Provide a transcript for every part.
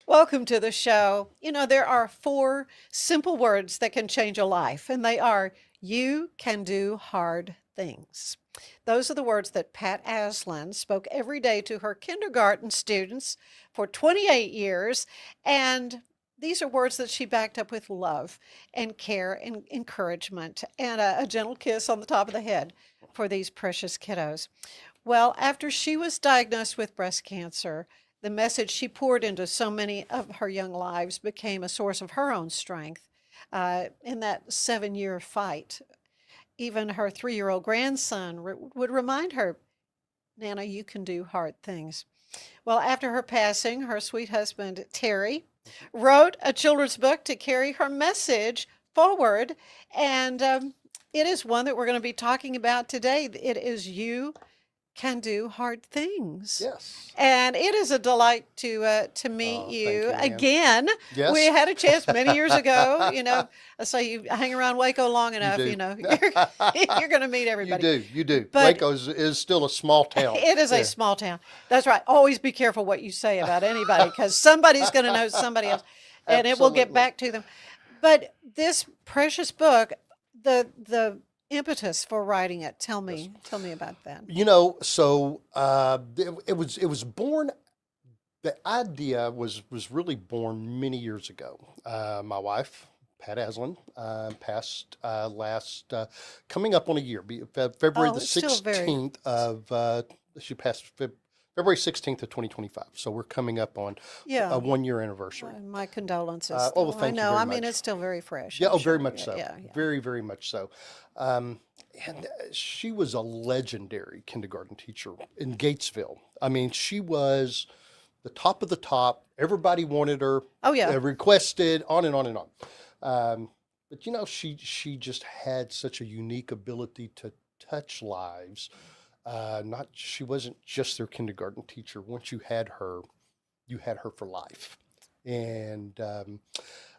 Welcome to the show. There are four simple words that can change a life, and they are you can do hard things. Those are the words that Pat Aslin spoke every day to her kindergarten students for 28 years. And these are words that she backed up with love and care and encouragement and a gentle kiss on the top of the head for these precious kiddos. Well, after she was diagnosed with breast cancer, the message she poured into so many of her young lives became a source of her own strength in that 7 year fight. Even her 3 year old grandson would remind her, Nana, you can do hard things. Well, after her passing, her sweet husband, Terry, wrote a children's book to carry her message forward. And it is one that we're going to be talking about today. It is You Can Do Hard Things. Yes. And it is a delight to meet Oh, thank you you, Ann. again. We Yes. had a chance many years ago. I say you hang around Waco long You enough, do. you're going to meet You everybody. do. You do. But Waco is still a small town. it is a Yeah. small town. That's right. Always be careful what you say about anybody because somebody's going to know somebody else, and it will get Absolutely. back to them. But this precious book, the impetus for writing it, tell me about that. It was born. The idea was really born many years ago. My wife, Pat Aslin, passed last coming up on a year. February Oh, the it's still very. 16th of she passed February 16th of 2025. So we're coming up on Yeah. a 1 year anniversary. My condolences. Well, I thank you know. very I mean, much. it's still very fresh. Yeah, I'm oh, very sure. much Yeah, so. yeah, yeah. Very, very much so. Um, and she was a legendary kindergarten teacher in Gatesville. I mean, she was the top of the top. Everybody wanted her, Oh, yeah. requested, on and on and on. But she just had such a unique ability to touch lives. Not She wasn't just their kindergarten teacher. Once you had her for life. And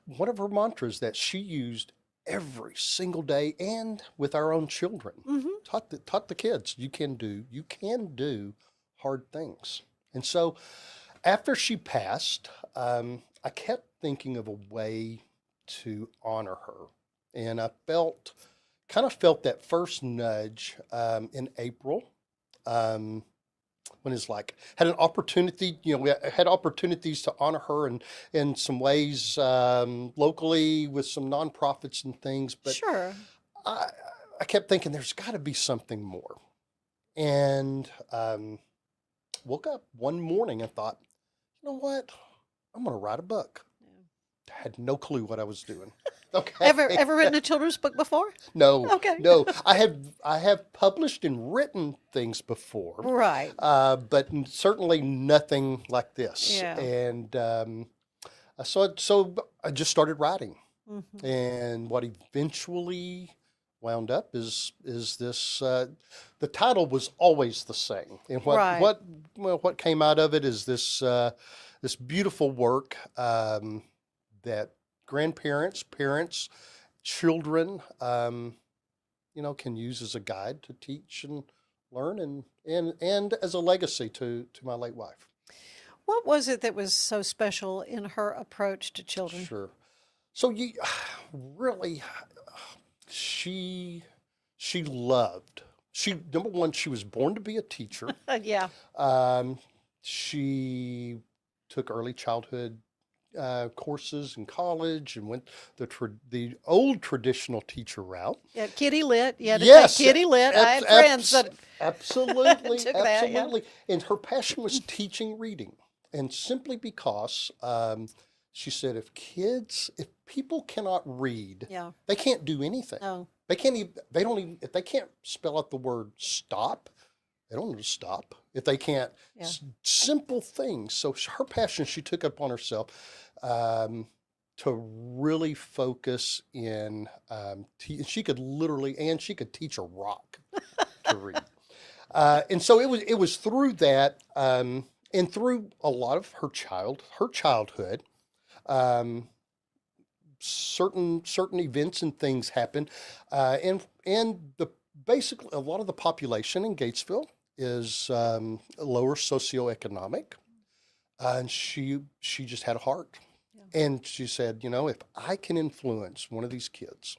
one of her mantras that she used every single day and with our own children Hmm. taught the kids you can do hard things. And so after she passed, I kept thinking of a way to honor her, and I felt that first nudge in April. Um, when it's like had an opportunity, we had opportunities to honor her in some ways, locally with some nonprofits and things, but Sure. I, I kept thinking there's got to be something more. And woke up one morning and thought, you know what? I'm going to write a book. Yeah. I had no clue what I was doing. Okay. Ever written a children's book before? No, Okay. no. I have published and written things before, Right. but certainly nothing like this. Yeah. And so I just started writing, Hmm. and what eventually wound up is this. The title was always the same, and Right. what came out of it is this beautiful work that grandparents, parents, children, can use as a guide to teach and learn, and as a legacy to my late wife. What was it that was so special in her approach to children? Sure. So you really, she she loved. She Number one, she was born to be a teacher. Yeah. Um, she took early childhood courses in college and went the old traditional teacher route. Yeah. Kitty lit. You had to take Yes, kitty lit. I had friends that absolutely, took that. Yeah. absolutely. And her passion was teaching reading, and simply because she said, if people cannot read, Yeah. they can't do anything. No. They can't even. They don't even. If they can't spell out the word stop, they don't know to stop. If they can't, Yeah. simple things. So her passion, she took upon herself to really focus in. She could literally, and she could teach a rock to read. And so it was through that, and through a lot of her childhood. Um, certain events and things happen, and the basically a lot of the population in Gatesville is lower socioeconomic. and she just had a heart. Yeah. And she said, you know, if I can influence one of these kids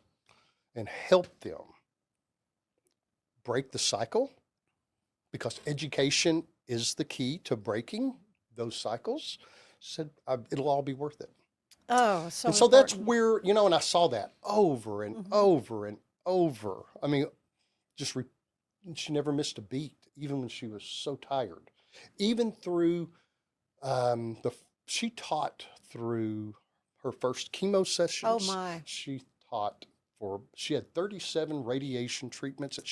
and help them break the cycle, because education is the key to breaking those cycles, said it'll all be worth it. Oh, so And so that's important. where, you know, and I saw that over and Hmm. over and over. I mean, just she never missed a beat, even when she was so tired. Even through the she taught through her first chemo Oh sessions. my. She taught she had 37 radiation treatments that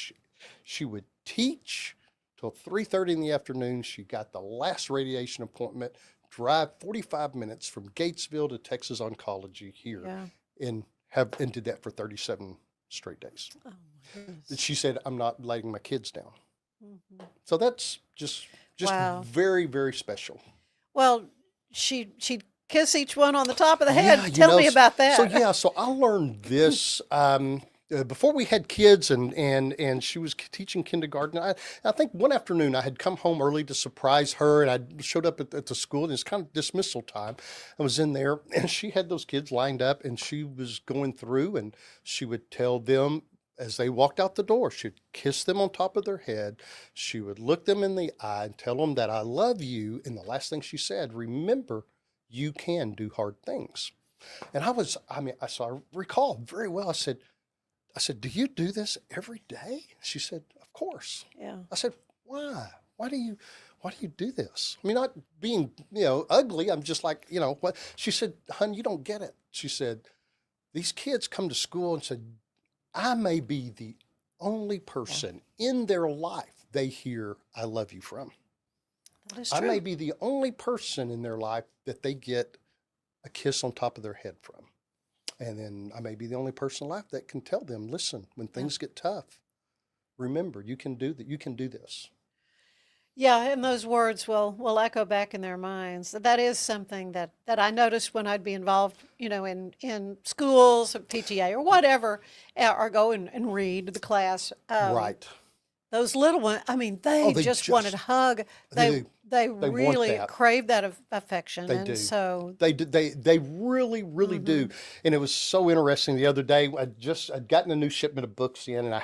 she would teach till 3:30 in the afternoon. She got the last radiation appointment, drive 45 minutes from Gatesville to Texas Oncology here, Yeah. and did that for 37 straight days. Oh my That goodness. she said, I'm not letting my kids down. Hmm. So that's just Wow. very, very special. Well, she'd kiss each one on the top of the Yeah, head. you Tell know, me about so that. yeah, so I learned this before we had kids, and she was teaching kindergarten. I think one afternoon I had come home early to surprise her, and I showed up at the school, and it's kind of dismissal time. I was in there, and she had those kids lined up, and she was going through, and she would tell them as they walked out the door, she'd kiss them on top of their head. She would look them in the eye and tell them that I love you. And the last thing she said, remember, you can do hard things. And so I recall very well. I said, do you do this every day? She said, of course. Yeah. I said, why? Why do you do this? I mean, not being, ugly. I'm just like, what? She said, hun, you don't get it. She said, these kids come to school and said, I may be the only Yeah. person in their life they hear I love you from. That is I may true. be the only person in their life that they get a kiss on top of their head from. And then I may be the only person in life that can tell them, listen, when Yeah. things get tough, remember you can do that. You can do this. Yeah, and those words will echo back in their minds. That is something that I noticed when I'd be involved, in schools or PTA or whatever, or go and read the class. Right. Those little ones, I mean, Oh, they they just wanted a just hug. they They do. they They want really that. crave that affection, They and do. so. They really, really do. Hmm. And it was so interesting the other day. I'd gotten a new shipment of books in, and I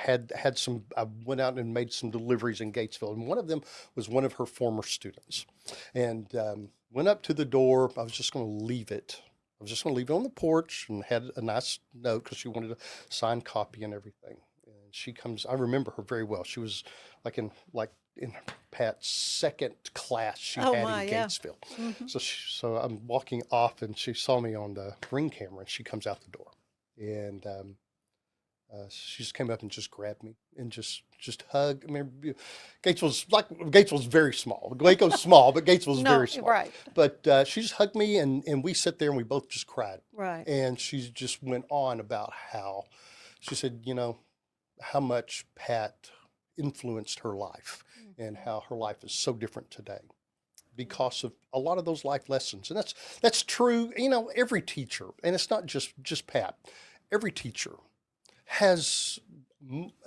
went out and made some deliveries in Gatesville, and one of them was one of her former students. And went up to the door. I was just going to leave it. I was just going to leave it on the porch, and had a nice note because she wanted a signed copy and everything. And she comes. I remember her very well. She was like in Pat's second class she Oh had my, in yeah. Gatesville. Hmm. So I'm walking off, and she saw me on the ring camera, and she comes out the door, and she just came up and just grabbed me and just hugged. I mean, Gatesville's very small. Waco's small, but Gatesville's very No, small. right, But she just hugged me, and we sat there and we both just cried. right. And she just went on about how she said, how much Pat influenced her life and Mhm. how her life is so different today because of a lot of those life lessons. And that's true. Every teacher, and it's not just Pat. Every teacher has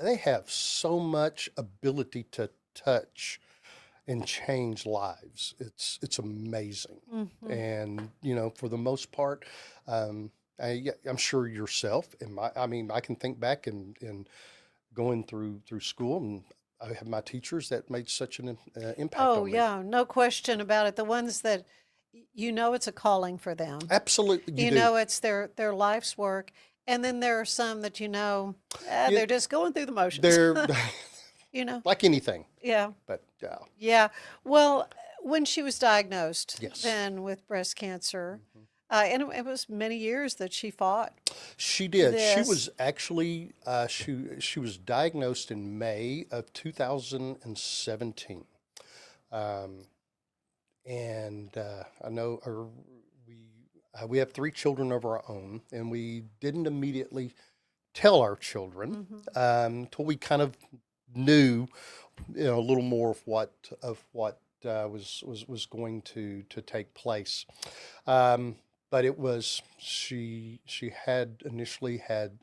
they have so much ability to touch and change lives. It's amazing. Mhm. And for the most part, yeah, I'm sure yourself and I mean, I can think back and going through school, and I have my teachers that made such an impact Oh, on me. yeah, no question about it. The ones that it's a calling for them. Absolutely, you do. It's their life's work. And then there are some that You, they're just going through the motions. they're You know. like anything, Yeah. but Yeah. Well, when she was diagnosed yes, then with breast cancer, mhm. and it was many years that she fought She did. She this. was actually she was diagnosed in May of 2017. Um, and I know we have three children of our own, and we didn't immediately tell our children Hmm. until we kind of knew, a little more of what was going to take place. Um, but it was she had initially had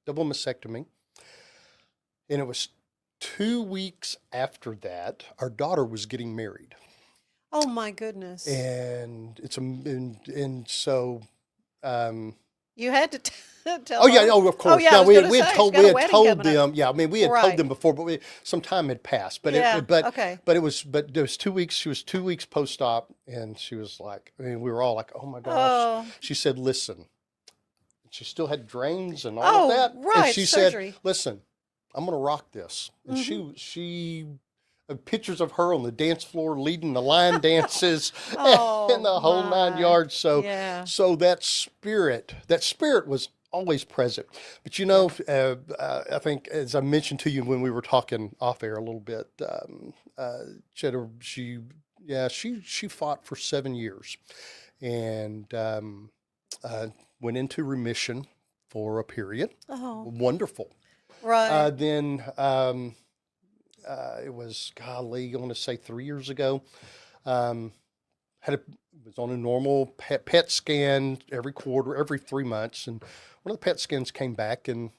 double mastectomy, and it was 2 weeks after that our daughter was getting married. Oh my goodness. And and so, um, You had to tell oh yeah, her? oh of Oh course. yeah, I Now was gonna we had say she's told got a wedding coming up. them. Yeah, I mean we had told Right. them before, but some time had passed. Yeah. Okay. But there was 2 weeks. She was 2 weeks post op, and she was like, I mean, we were all like, oh my gosh. Oh. She said, listen. She still had drains and all of Oh, that, and right. she said, Surgery. listen, I'm gonna rock this. And Mm-hmm. she pictures of her on the dance floor leading the line dances and Oh the whole nine my. yards. So, Yeah. that spirit was always present. But Yeah. I think as I mentioned to you when we were talking off air a little bit, Cheddar, she fought for 7 years and uh, went into remission for a period. Oh. Wonderful. Right. Then it was, golly, I want to say 3 years ago. Um, was on a normal PET scan every quarter, every 3 months, and one of the PET scans came back, and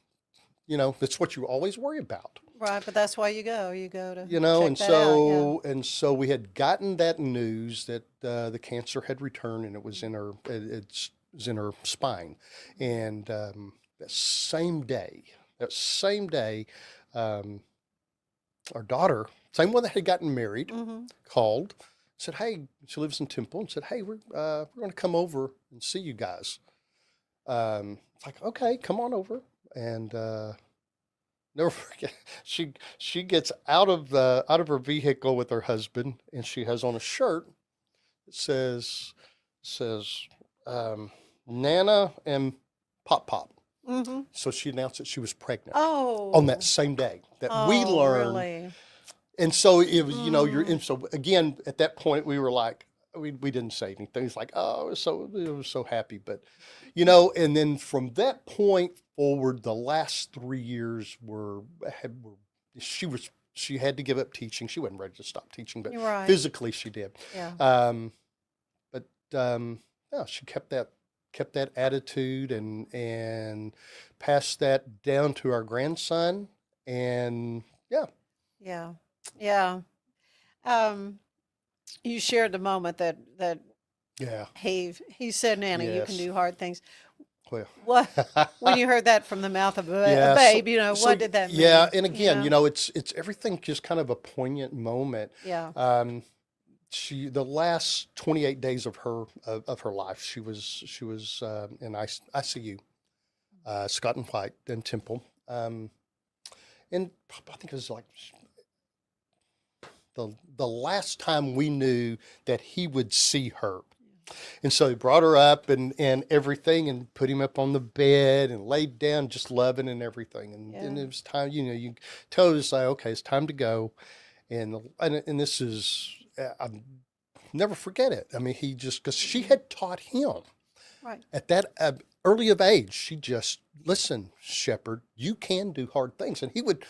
that's what you always worry about. Right. But that's why you go. You go to And check that out. Yeah. so we had gotten that news that the cancer had returned, and it was in her it was in her spine, and that same day, um, our daughter, same one that had gotten married, Mm-hmm. called, said, "Hey," she lives in Temple, and said, "Hey, we're going to come over and see you guys." It's like, okay, come on over, and never forget. She gets out of her vehicle with her husband, and she has on a shirt that says Nana and Pop Pop. Mm-hmm. So she announced that she was pregnant on that Oh. same day that we Oh, learned. really? And so it was, Mm. and so again, at that point, we were like, we didn't say anything. It's like, oh, it was so happy. But, and then from that point forward, the last 3 years she had to give up teaching. She wasn't ready to stop teaching, but You're right. physically she did. Yeah. But yeah, she kept that attitude and passed that down to our grandson. And yeah, Yeah. Yeah. Um, you shared the moment that yeah, he said, Nana, you can yes. do hard things. Well, What when you heard that from the mouth of a yeah. babe, So what did that yeah, mean? and again, it's everything just kind of a poignant moment. Yeah. Um, the last 28 days of her life, she was in ICU, Scott and White in Temple, and I think it was like the last time we knew that he would see her. And so he brought her up and everything and put him up on the bed and laid down just loving and everything. And Yeah. it was time, you tell her to say, okay, it's time to go. And this is, I never forget it. I mean, because she had taught him Right. at that early of age, she just, listen, Shepherd, you can do hard things. And he would,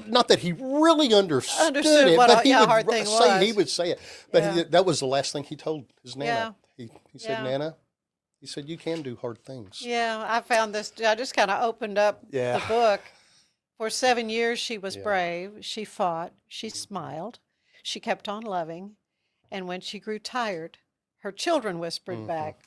not that he really understood Understood it, what but a he would hard thing he was. would say it. But Yeah. that was the last thing he told his Yeah. Nana. He said, Yeah. Nana, he said, you can do hard things. Yeah. I found this. I just kind of opened up Yeah. the book. For 7 years, she was Yeah. brave. She fought. She smiled. She kept on loving. And when she grew tired, her children whispered Mhm. back,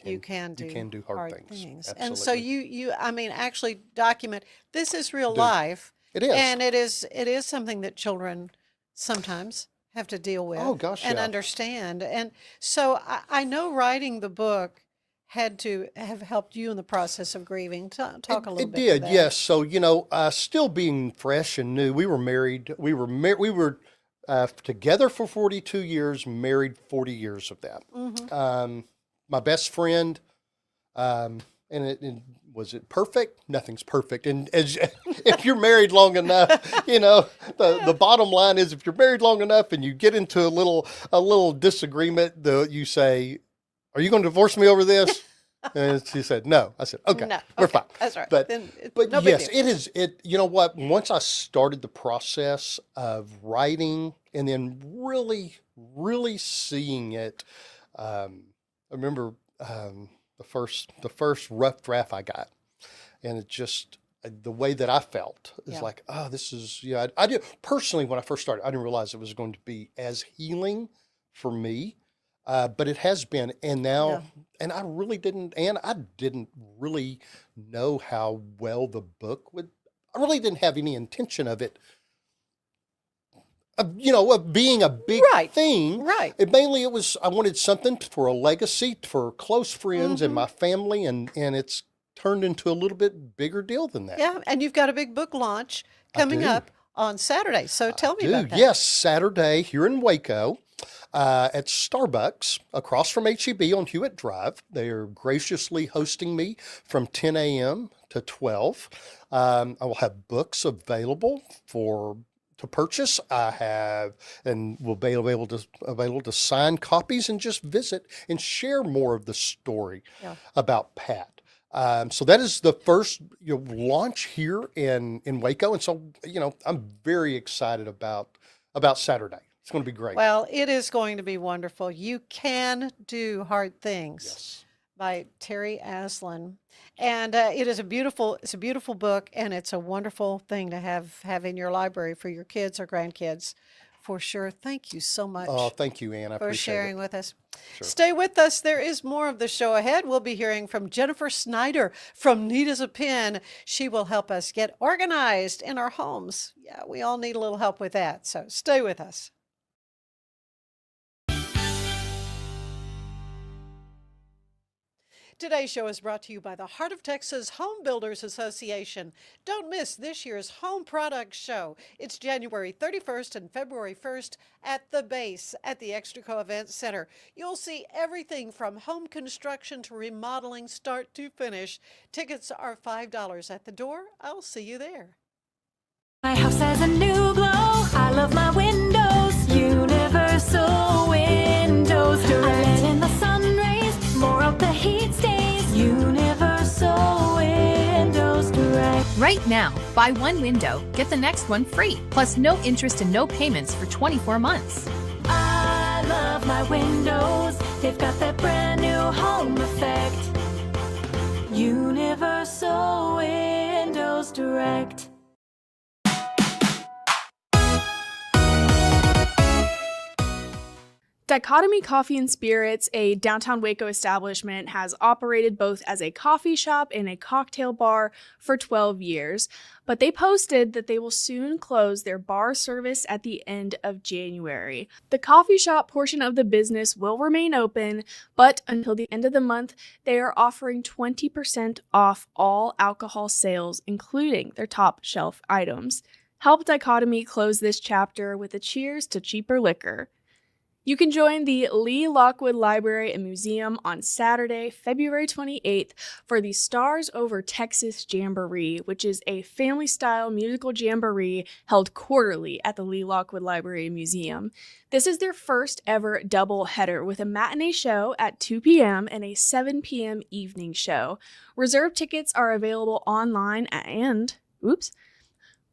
you can do hard hard things. things. And so Absolutely. I mean, actually document this is real Do. life. It is. And it is something that children sometimes have to deal with Oh, gosh, and yeah. understand. And so I know writing the book had to have helped you in the process of grieving. Talk a little It bit to did, that. yes. So, still being fresh and new, we were married. We were together for 42 years, married 40 years of that. Mm-hmm. My best friend, and was it perfect? Nothing's perfect. And if you're married long enough, the bottom line is if you're married long enough and you get into a little disagreement, you say, "Are you going to divorce me over this?" And she said, "No." I said, "Okay, No, we're okay, fine." that's right. But Then but no big yes, deal. it is. You know what? Once I started the process of writing and then really seeing it, I remember the first rough draft I got, and it just the way that I felt is Yeah. like, oh, this is, I do personally, when I first started, I didn't realize it was going to be as healing for me. But it has been, and Yeah. now, and I didn't really know how well the book would, I really didn't have any intention of it, of being a big Right. thing. Right. It was, I wanted something for a legacy for close friends and Mhm. my family, and it's turned into a little bit bigger deal than that. Yeah, and you've got a big book launch I coming do. up on Saturday. So tell me Do. about that. Yes, Saturday here in Waco at Starbucks across from HEB on Hewitt Drive. They are graciously hosting me from 10 a.m. to 12. I will have books available to purchase. I have and will be available to sign copies and just visit and share more of the story Yeah. about Pat. So that is the first launch here in Waco, and so I'm very excited about Saturday. It's going to be great. Well, it is going to be wonderful. You Can Do Hard Things Yes. by Terry Aslin. And it's a beautiful book, and it's a wonderful thing to have in your library for your kids or grandkids, for sure. Thank you so much Oh, thank you, Ann. I for appreciate sharing it. with us. Sure. Stay with us. There is more of the show ahead. We'll be hearing from Jennifer Snyder from Neat as a Pin. She will help us get organized in our homes. Yeah, we all need a little help with that. So stay with us. Today's show is brought to you by the Heart of Texas Home Builders Association. Don't miss this year's Home Products Show. It's January 31st and February 1st at the base at the Extraco Event Center. You'll see everything from home construction to remodeling, start to finish. Tickets are $5 at the door. I'll see you there. My house has a new glow. I love my windows. Universal Windows Direct. I let in the sun rays. More of the heat stays. Universal Windows Direct. Right now, buy one window, get the next one free, plus no interest and no payments for 24 months. I love my windows. They've got that brand new home effect. Universal Windows Direct. Dichotomy Coffee and Spirits, a downtown Waco establishment, has operated both as a coffee shop and a cocktail bar for 12 years, but they posted that they will soon close their bar service at the end of January. The coffee shop portion of the business will remain open, but until the end of the month, they are offering 20% off all alcohol sales, including their top shelf items. Help Dichotomy close this chapter with a cheers to cheaper liquor. You can join the Lee Lockwood Library and Museum on Saturday, February 28th for the Stars Over Texas Jamboree, which is a family-style musical jamboree held quarterly at the Lee Lockwood Library and Museum. This is their first ever double header with a matinee show at 2 p.m. and a 7 p.m. evening show. Reserve tickets are available online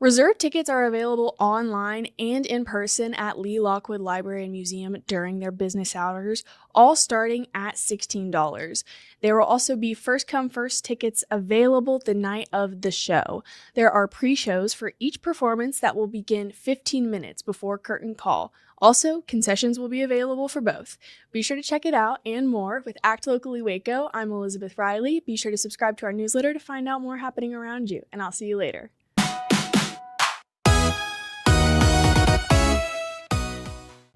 Reserve tickets are available online and in person at Lee Lockwood Library and Museum during their business hours, all starting at $16. There will also be first-come, first tickets available the night of the show. There are pre-shows for each performance that will begin 15 minutes before curtain call. Also, concessions will be available for both. Be sure to check it out and more with Act Locally Waco. I'm Elizabeth Riley. Be sure to subscribe to our newsletter to find out more happening around you, and I'll see you later.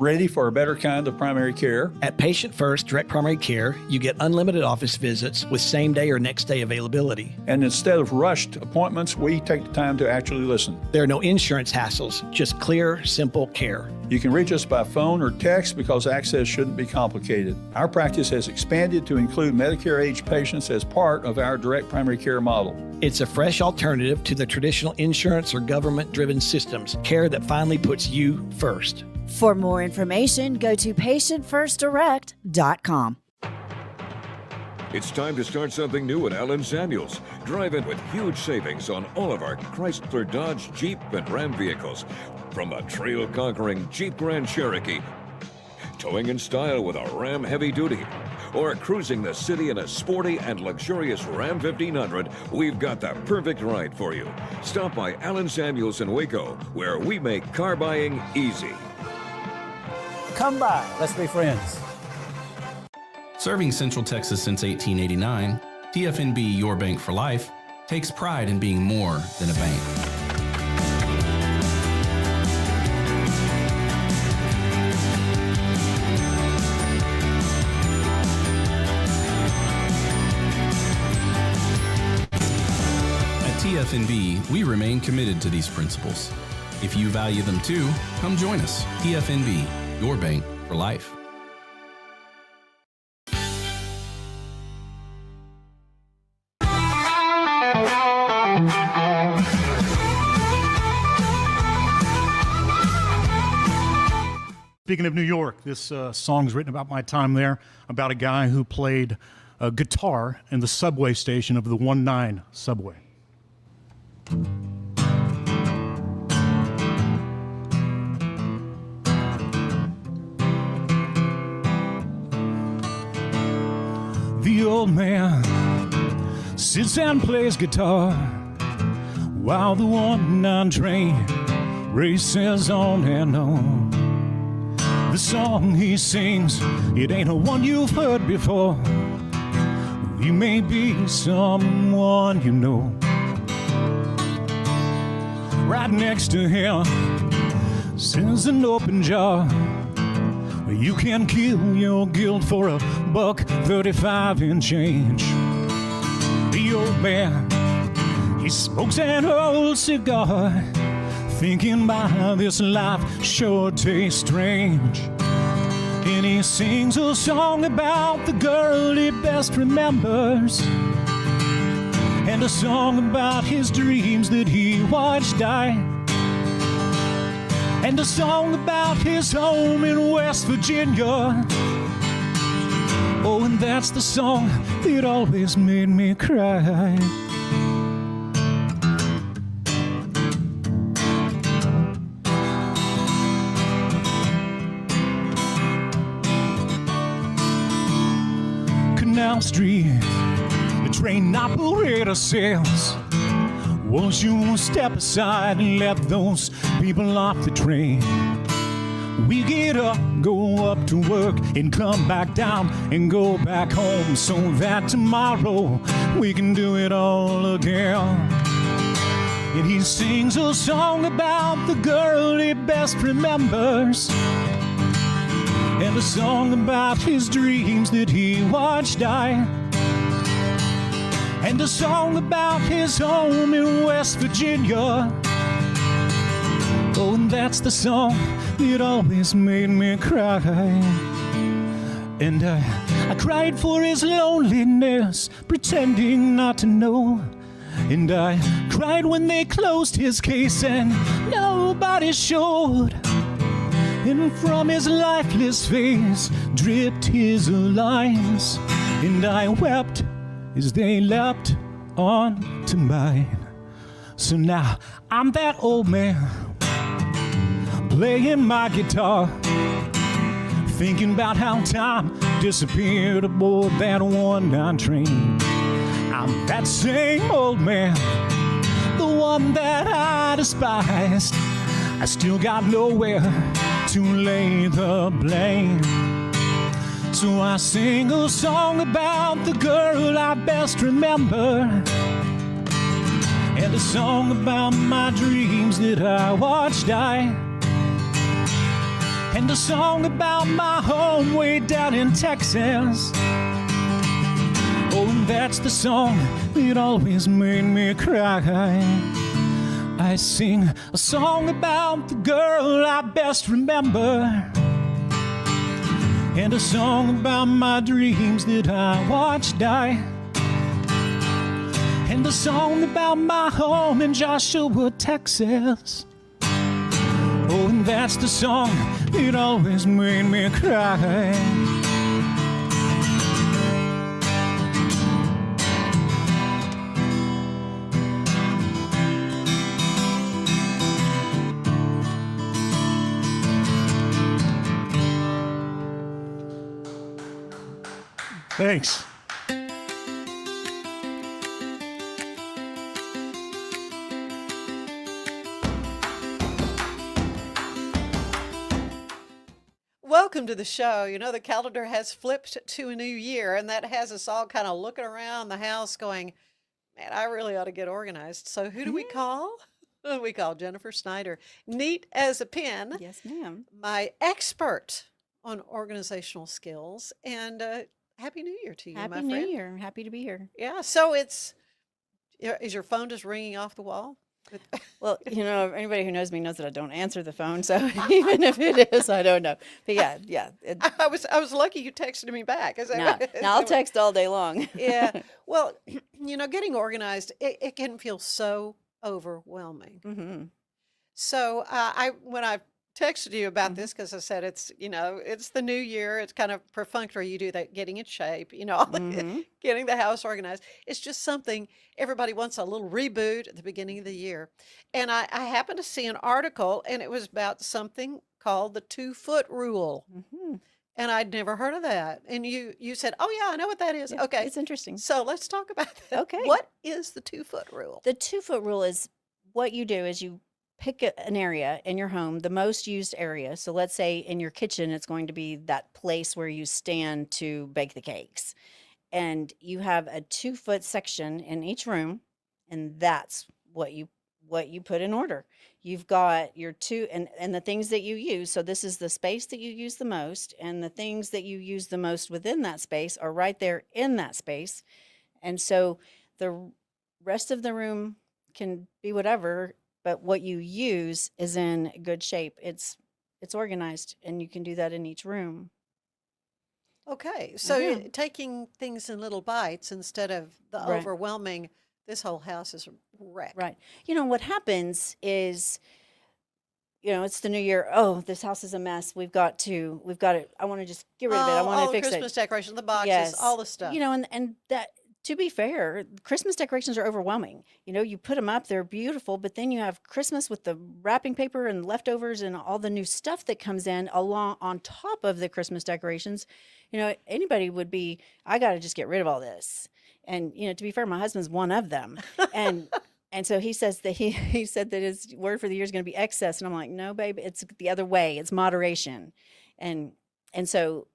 Ready for a better kind of primary care? At Patient First Direct Primary Care, you get unlimited office visits with same-day or next-day availability. And instead of rushed appointments, we take the time to actually listen. There are no insurance hassles, just clear, simple care. You can reach us by phone or text because access shouldn't be complicated. Our practice has expanded to include Medicare-age patients as part of our direct primary care model. It's a fresh alternative to the traditional insurance or government-driven systems, care that finally puts you first. For more information, go to patientfirstdirect.com. It's time to start something new at Allen Samuels. Drive in with huge savings on all of our Chrysler, Dodge, Jeep, and Ram vehicles. From the trail-conquering Jeep Grand Cherokee, towing in style with a Ram Heavy Duty, or cruising the city in a sporty and luxurious Ram 1500, we've got the perfect ride for you. Stop by Alan Samuels in Waco, where we make car buying easy. Come by, let's be friends. Serving Central Texas since 1889, TFNB Your Bank for Life takes pride in being more than a bank. TFNB, we remain committed to these principles. If you value them too, come join us. TFNB, your bank for life. Speaking of New York, this song's written about my time there, about a guy who played a guitar in the subway station of the 19 subway. The old man sits and plays guitar while the 19 train races on and on. The song he sings, it ain't a one you've heard before. He may be someone you know. Right next to him sits an open jar. You can kill your guilt for $1.35 and change. The old man, he smokes an old cigar, thinking by this life sure tastes strange. And he sings a song about the girl he best remembers, and a song about his dreams that he watched die, and a song about his home in West Virginia. Oh, and that's the song that always made me cry. Canal Street, the train operator says, won't you step aside and let those people off the train? We get up, go up to work, and come back down and go back home, so that tomorrow we can do it all again. And he sings a song about the girl he best remembers, and a song about his dreams that he watched die, and a song about his home in West Virginia. Oh, and that's the song that always made me cry. And I cried for his loneliness, pretending not to know. And I cried when they closed his case and nobody showed. And from his lifeless face dripped his lines, and I wept as they leapt onto mine. So now I'm that old man playing my guitar, thinking about how time disappeared aboard that 19 train. I'm that same old man, the one that I despised. I still got nowhere to lay the blame. So I sing a song about the girl I best remember, and a song about my dreams that I watched die, and a song about my home way down in Texas. Oh, and that's the song that always made me cry. I sing a song about the girl I best remember, and a song about my dreams that I watched die, and a song about my home in Joshua, Texas. Oh, and that's the song that always made me cry. Thanks. Welcome to the show. You know, the calendar has flipped to a new year, and that has us all kind of looking around the house going, man, I really ought to get organized. So who do we call? We call Jennifer Snyder, neat as a pin. Yes, ma'am. My expert on organizational skills. And Happy New Year to you, Happy my New friend. Year. I'm happy to be here. Yeah, so is your phone just ringing off the wall? Well, you know, anybody who knows me knows that I don't answer the phone. So even if it is, I don't know. But yeah. I was lucky you texted me back. Is that No, right? no, I'll text all day long. Yeah. Well, you know, getting organized, it can feel so overwhelming. Mm-hmm. So when I texted you about this, because I said it's the new year, it's kind of perfunctory. You do that, getting in shape, getting the house organized. It's just something everybody wants, a little reboot at the beginning of the year. And I happened to see an article, and it was about something called the 2-foot rule. Mm-hmm. And I'd never heard of that. And you said, oh yeah, I know what that is. Yeah, okay. it's interesting. So let's talk about that. Okay. What is the 2-foot rule? The 2-foot rule is what you do is you pick an area in your home, the most used area. So let's say in your kitchen, it's going to be that place where you stand to bake the cakes. And you have a 2-foot section in each room, and that's what you put in order. You've got your and the things that you use. So this is the space that you use the most, and the things that you use the most within that space are right there in that space. And so the rest of the room can be whatever, but what you use is in good shape. It's organized, and you can do that in each room. Okay, so you're taking things in little bites instead of the Right. overwhelming, this whole house is a wreck. Right. You know, what happens is, it's the new year. Oh, this house is a mess. We've got it. I want to just get rid of it. I want all to the fix Christmas it. decorations, the boxes, Yes. all the stuff. And that, to be fair, Christmas decorations are overwhelming. You put them up, they're beautiful, but then you have Christmas with the wrapping paper and leftovers and all the new stuff that comes in along on top of the Christmas decorations. Anybody would be, I got to just get rid of all this. And, to be fair, my husband's one of them. And so he says that he said that his word for the year is going to be excess. And I'm like, no, babe, it's the other way. It's moderation. And so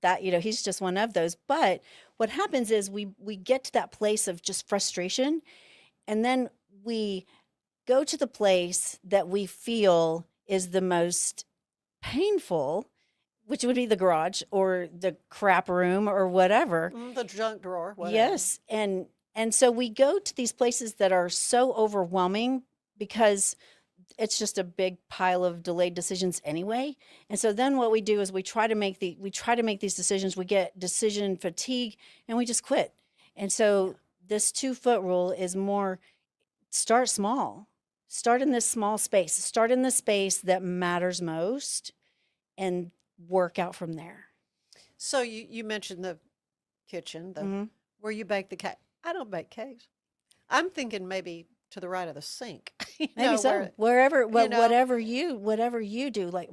that, he's just one of those. But what happens is we get to that place of just frustration. And then we go to the place that we feel is the most painful, which would be the garage or the crap room or whatever. The junk drawer, whatever. Yes. And so we go to these places that are so overwhelming because it's just a big pile of delayed decisions anyway. And so then what we do is we try to make these decisions. We get decision fatigue and we just quit. And so this 2-foot rule is more, start small. Start in this small space. Start in the space that matters most and work out from there. So you mentioned the kitchen, where you bake the cake. I don't bake cakes. I'm thinking maybe to the right of the sink. Maybe so. Whatever you do. Like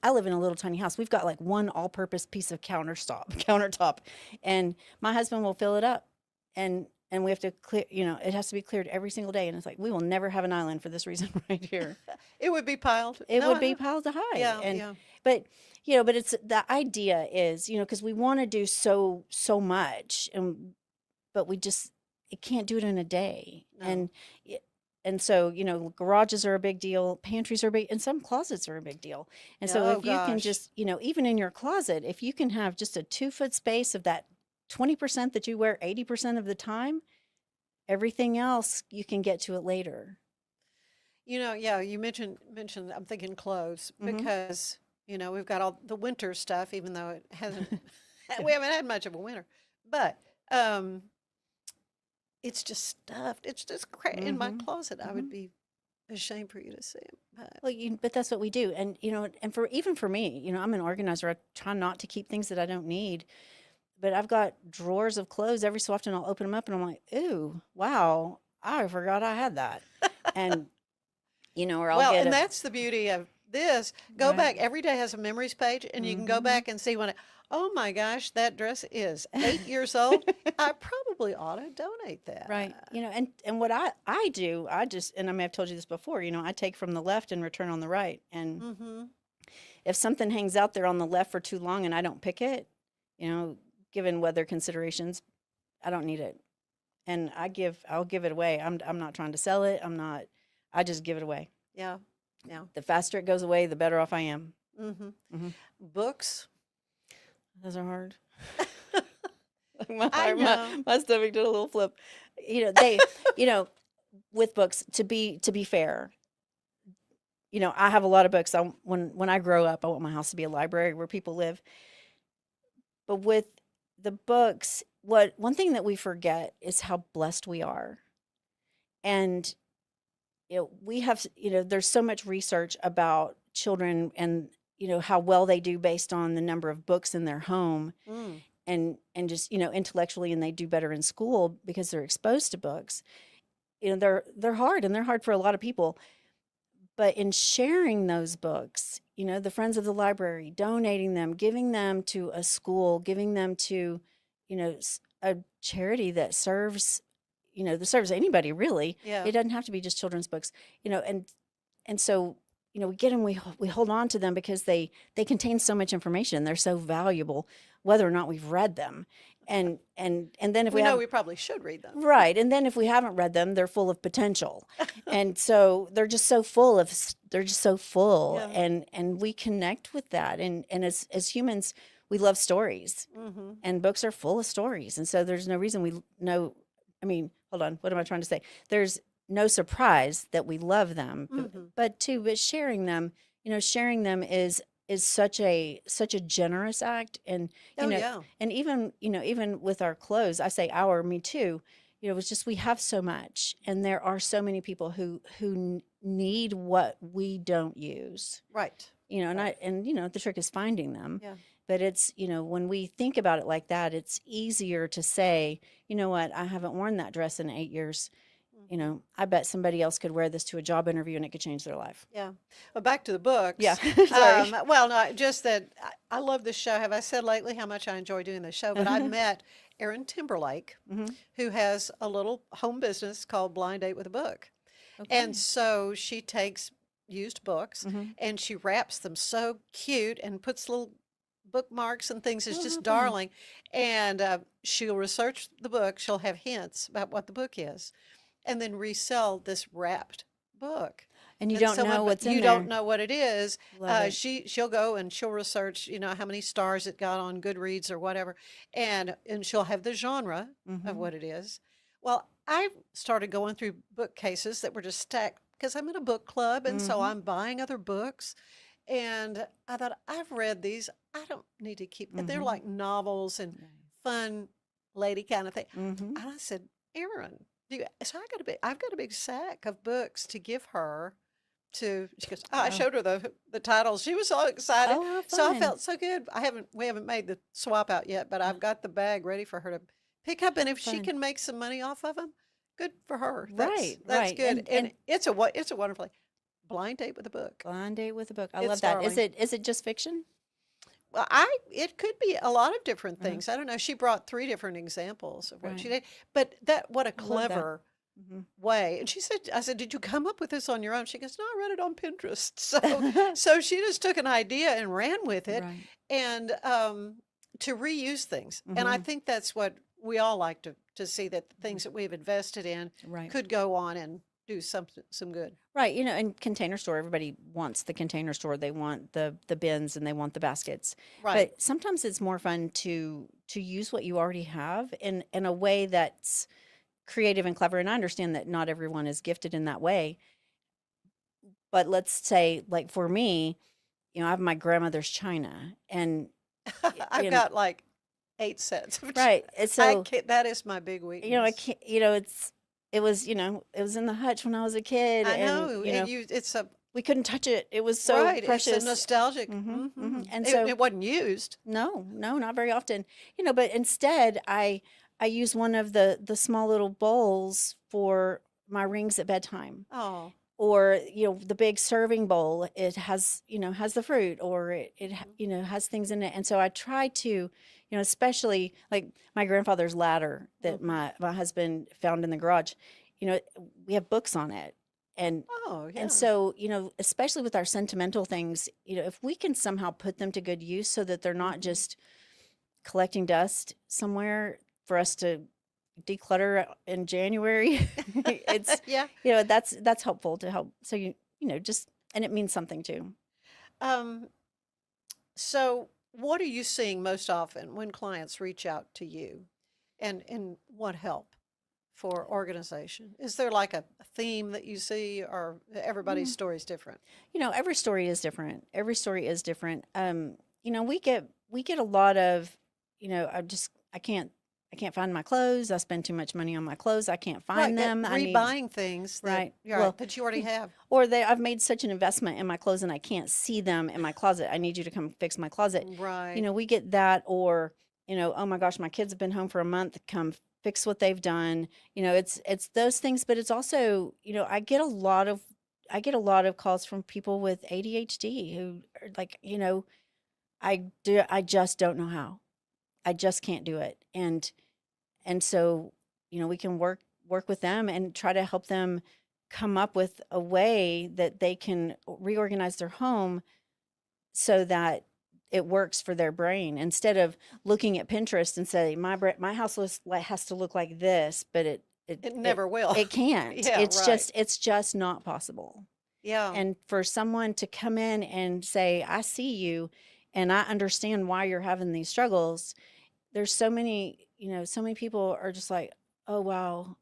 I live in a little tiny house. We've got like one all-purpose piece of countertop, and my husband will fill it up, and we have to clear. It has to be cleared every single day, and it's like we will never have an island for this reason right here. It would be piled. It would be piled high. Yeah. But but it's the idea is because we want to do so much, but it can't do it in a day. No. And so, garages are a big deal, pantries are big, and some closets are a big deal. And so if you can just, even in your closet, if you can have just a 2-foot space of that 20% that you wear 80% of the time, everything else you can get to it later. You mentioned I'm thinking clothes because, we've got all the winter stuff, even though it hasn't, we haven't had much of a winter, but, it's just stuffed. It's just in my closet. I would be ashamed for you to see it. But that's what we do. And, and for me, I'm an organizer. I try not to keep things that I don't need. But I've got drawers of clothes. Every so often I'll open them up and I'm like, ooh, wow, I forgot I had that. And, or I'll and that's the beauty of this. Go Right. back. Every day has a memories page, and you can go back and see when oh my gosh, that dress is 8 years old. I probably ought to donate that. Right. And what I do, I just, and I may have told you this before, I take from the left and return on the right. And Mm-hmm. if something hangs out there on the left for too long and I don't pick it, given weather considerations, I don't need it. And I'll give it away. I'm not trying to sell it. I just give it away. Yeah. Yeah. The faster it goes away, the better off I am. Mm-hmm. Books. Those are hard. I know. My stomach did a little flip. With books, to be fair, I have a lot of books. When I grow up, I want my house to be a library where people live. But with the books, one thing that we forget is how blessed we are. And we have, there's so much research about children and how well they do based on the number of books in their home. And just intellectually, and they do better in school because they're exposed to books. They're hard, and they're hard for a lot of people. But in sharing those books, the Friends of the Library, donating them, giving them to a school, giving them to a charity that serves anybody, really. Yeah. It doesn't have to be just children's books, and so we get them, we hold on to them because they contain so much information. They're so valuable, whether or not we've read them. And then if we know have, we probably should read them. right. And then if we haven't read them, they're full of potential. And so they're just so full. Yeah. And we connect with that. And as humans, we love stories, and books are full of stories. And so there's no reason hold on. What am I trying to say? There's no surprise that we love them, but sharing them, is such a generous act. And and even with our clothes, I say me too, it's just, we have so much, and there are so many people who need what we don't use, Right. and the trick is finding them. Yeah. But it's, when we think about it like that, it's easier to say, what, I haven't worn that dress in 8 years. I bet somebody else could wear this to a job interview and it could change their life. Yeah. Well, back to the books. Yeah. Sorry. Well, no, just that I love this show. Have I said lately how much I enjoy doing this show? But I met Erin Timberlake, who has a little home business called Blind Date with a Book. Okay. And so she takes used books and she wraps them so cute and puts little bookmarks and things. It's just darling. And she'll research the book. She'll have hints about what the book is, and then resell this wrapped book. And you don't know what's in you there. don't know what it is. Love it. She'll go and she'll research, how many stars it got on Goodreads or whatever, and she'll have the genre of what it is. Well, I started going through bookcases that were just stacked because I'm in a book club, and so I'm buying other books. And I thought, I've read these. I don't need to keep. They're like novels and fun lady kind of thing. And I said, Erin, so I've got a big sack of books to give her. She goes, I showed her the titles. She was so excited. Oh, how So I fun. felt so good. We haven't made the swap out yet, but I've got the bag ready for her to pick up. And if she Fun. can make some money off of them, good for her. Right, That's right. good. And And it's a wonderful Blind Date with a Book. Blind Date with a Book. I It's love that. darling. Is it just fiction? Well, it could be a lot of different things. I don't know. She brought 3 different examples of what she did, but what a I love that. clever way. And I said, did you come up with this on your own? She goes, no, I read it on Pinterest. So she just took an idea and ran with it, Right. and to reuse things. And I think that's what we all like to see, that the things that we've invested in Right. could go on and do some good. Right. And Container Store, everybody wants the Container Store. They want the bins and they want the baskets. Right. But sometimes it's more fun to use what you already have in a way that's creative and clever. And I understand that not everyone is gifted in that way. But let's say, like for me, I have my grandmother's china, and I've got like 8 sets. Of right. And so that is my big weakness. I can't. It was in the hutch when I was a kid. I and, know. It's a we couldn't touch it. It was so right. precious. It's a nostalgic. And so it wasn't used. No, not very often. But instead I use one of the small little bowls for my rings at bedtime. Oh. or the big serving bowl, it has has the fruit, or it has things in it. And so I try to especially like my grandfather's ladder that my husband found in the garage, we have books on it. And Oh, yeah. and so especially with our sentimental things, if we can somehow put them to good use so that they're not just collecting dust somewhere for us to declutter in January, it's Yeah. that's helpful to help. So just, and it means something too. Um, so what are you seeing most often when clients reach out to you and want help for organization? Is there like a theme that you see, or everybody's story is different? Every story is different. Every story is different. We get a lot of, I can't find my clothes. I spend too much money on my clothes. I can't find them. I need rebuying things that, right. Well, that you already have. Or I've made such an investment in my clothes and I can't see them in my closet. I need you to come fix my closet. Right. We get that, or oh my gosh, my kids have been home for a month. Come fix what they've done. It's those things, but it's also I get a lot of calls from people with ADHD who are like I just don't know how. I just can't do it. And so, we can work with them and try to help them come up with a way that they can reorganize their home so that it works for their brain, instead of looking at Pinterest and say, my house has to look like this, but it never will. It can't. Yeah, it's just not possible. Yeah. And for someone to come in and say, I see you and I understand why you're having these struggles. There's so many people are just like, oh, wow,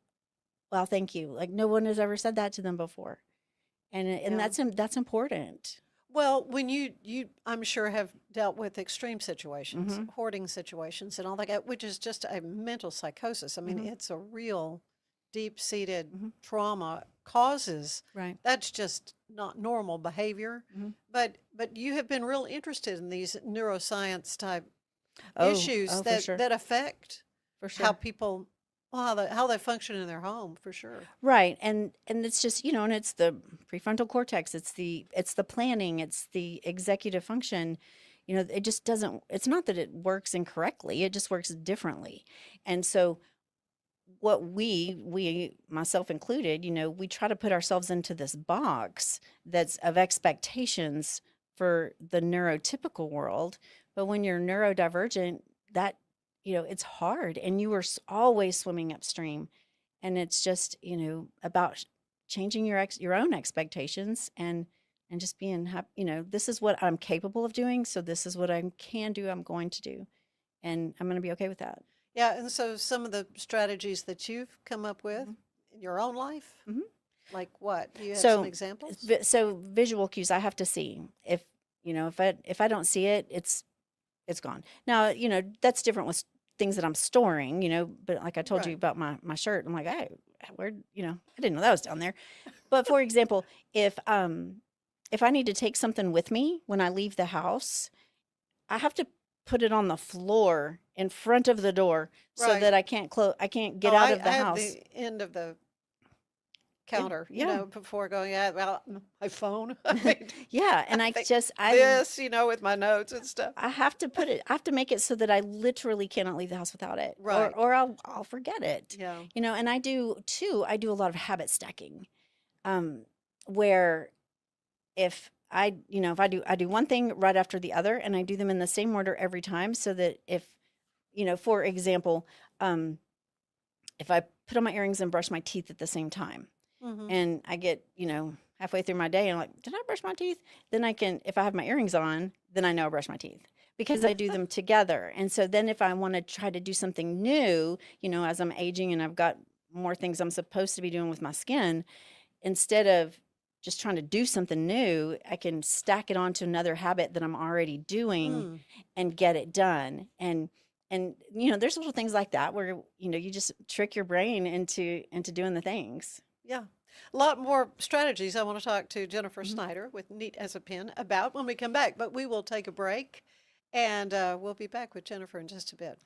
thank you. Like no one has ever said that to them before. And that's important. Well, when you I'm sure have dealt with extreme situations, hoarding situations and all that, which is just a mental psychosis. I mean, it's a real deep-seated trauma causes. Right. That's just not normal behavior. But you have been real interested in these neuroscience type issues that affect how people, how they function in their home, for sure. Right. And it's just, and it's the prefrontal cortex, it's the planning, it's the executive function. It just doesn't, it's not that it works incorrectly, it just works differently. And so what we myself included, we try to put ourselves into this box that's of expectations for the neurotypical world. But when you're neurodivergent, that, it's hard, and you are always swimming upstream. And it's just, about changing your own expectations and just being happy. This is what I'm capable of doing. So this is what I can do. I'm going to do. And I'm going to be okay with that. Yeah. And so some of the strategies that you've come up with in your own life, like what? Do you have some examples? So visual cues, I have to see. If I don't see it, it's gone. Now, that's different with things that I'm storing, but like I told you about my shirt, I'm like, hey, where, I didn't know that was down there. But for example, if I need to take something with me when I leave the house, I have to put it on the floor in front of the door so that I can't get out of the house. I have the end of the counter, before going out. Well, my phone. I mean, and I this, with my notes and stuff. I have to make it so that I literally cannot leave the house without it, right? Or I'll forget it. Yeah, and I do too. I do a lot of habit stacking, where if I do one thing right after the other, and I do them in the same order every time, so that if for example, if I put on my earrings and brush my teeth at the same time. And I get, halfway through my day and I'm like, did I brush my teeth? Then I can, if I have my earrings on, then I know I brush my teeth because I do them together. And so then if I want to try to do something new, as I'm aging and I've got more things I'm supposed to be doing with my skin, instead of just trying to do something new, I can stack it onto another habit that I'm already doing and get it done. And there's little things like that where, you just trick your brain into doing the things. Yeah. A lot more strategies I want to talk to Jennifer Snyder with Neat as a Pen about when we come back, but we will take a break and we'll be back with Jennifer in just a bit.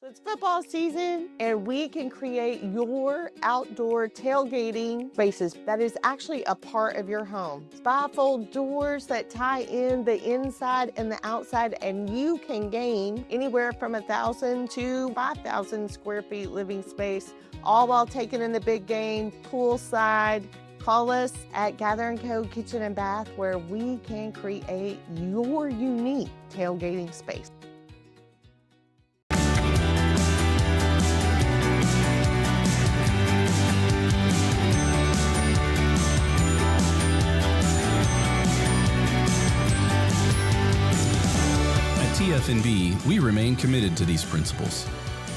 So it's football season, and we can create your outdoor tailgating spaces that is actually a part of your home. Bifold doors that tie in the inside and the outside, and you can gain anywhere from 1,000 to 5,000 square feet living space, all while taking in the big game, poolside. Call us at Gather & Co. Kitchen and Bath, where we can create your unique tailgating space. TFNB, we remain committed to these principles.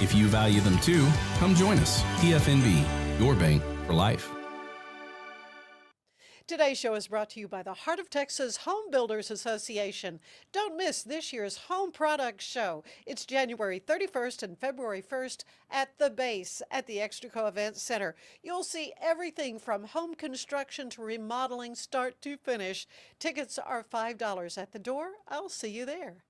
If you value them too, come join us. TFNB, your bank for life. Today's show is brought to you by the Heart of Texas Home Builders Association. Don't miss this year's Home Products Show. It's January 31st and February 1st at the base at the Extraco Event Center. You'll see everything from home construction to remodeling, start to finish. Tickets are $5 at the door. I'll see you there.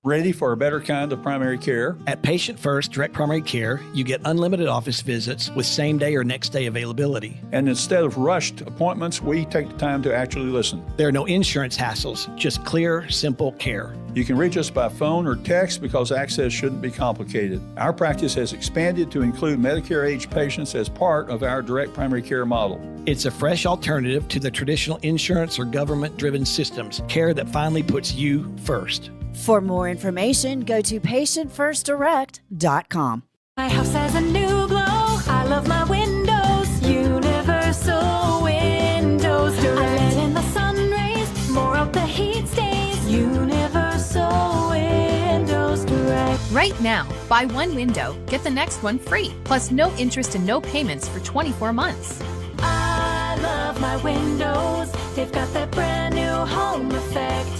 Ready for a better kind of primary care? At Patient First Direct Primary Care, you get unlimited office visits with same-day or next-day availability. And instead of rushed appointments, we take the time to actually listen. There are no insurance hassles, just clear, simple care. You can reach us by phone or text because access shouldn't be complicated. Our practice has expanded to include Medicare-age patients as part of our direct primary care model. It's a fresh alternative to the traditional insurance or government-driven systems, care that finally puts you first. For more information, go to patientfirstdirect.com. My house has a new glow. I love my windows. Universal Windows Direct. I let in the sun rays. More of the heat stays. Universal Windows Direct. Right now, buy one window, get the next one free. Plus no interest and no payments for 24 months. I love my windows. They've got that brand new home effect.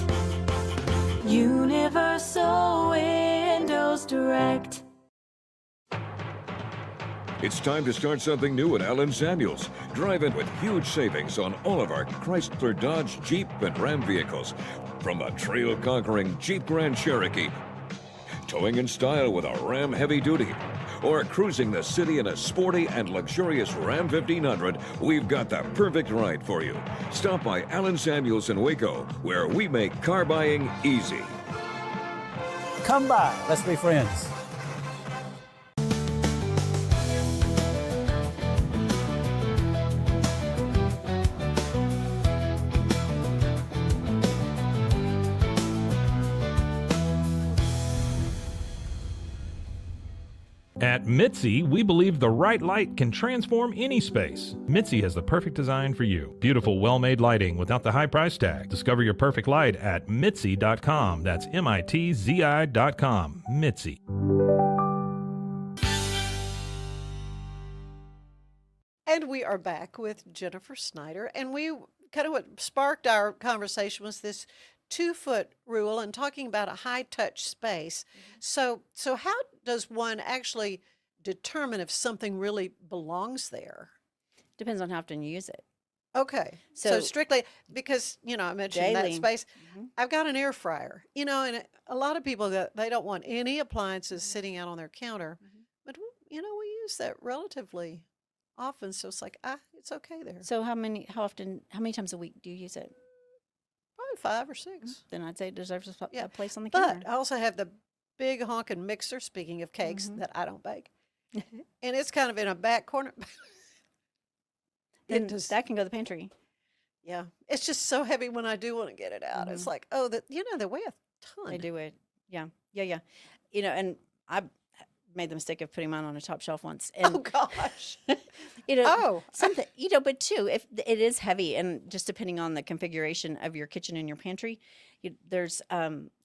Universal Windows Direct. It's time to start something new at Allen Samuels. Drive in with huge savings on all of our Chrysler, Dodge, Jeep, and Ram vehicles. From a trail-conquering Jeep Grand Cherokee, towing in style with a Ram Heavy Duty, or cruising the city in a sporty and luxurious Ram 1500, we've got the perfect ride for you. Stop by Allen Samuels in Waco, where we make car buying easy. Come by, let's be friends. At Mitzi, we believe the right light can transform any space. Mitzi has the perfect design for you. Beautiful, well-made lighting without the high price tag. Discover your perfect light at Mitzi.com. That's MITZI.com. Mitzi. And we are back with Jennifer Snyder. And we kind of what sparked our conversation was this 2-foot rule and talking about a high touch space. So how does one actually determine if something really belongs there? Depends on how often you use it. Okay. So strictly because, I mentioned Daily. that space. I've got an air fryer, and a lot of people they don't want any appliances sitting out on their counter. But, we use that relatively often. So it's like, it's okay there. So how many times a week do you use it? Probably 5 or 6. Then I'd say it deserves a place on the But counter. I also have the big honking mixer, speaking of cakes, that I don't bake. And it's kind of in a back corner. Then that can go to the pantry. Yeah. It's just so heavy when I do want to get it out. It's like, they weigh a ton. They do it. Yeah. And I made the mistake of putting mine on a top shelf once. And, oh, gosh. Something, but too, if it is heavy and just depending on the configuration of your kitchen and your pantry, there's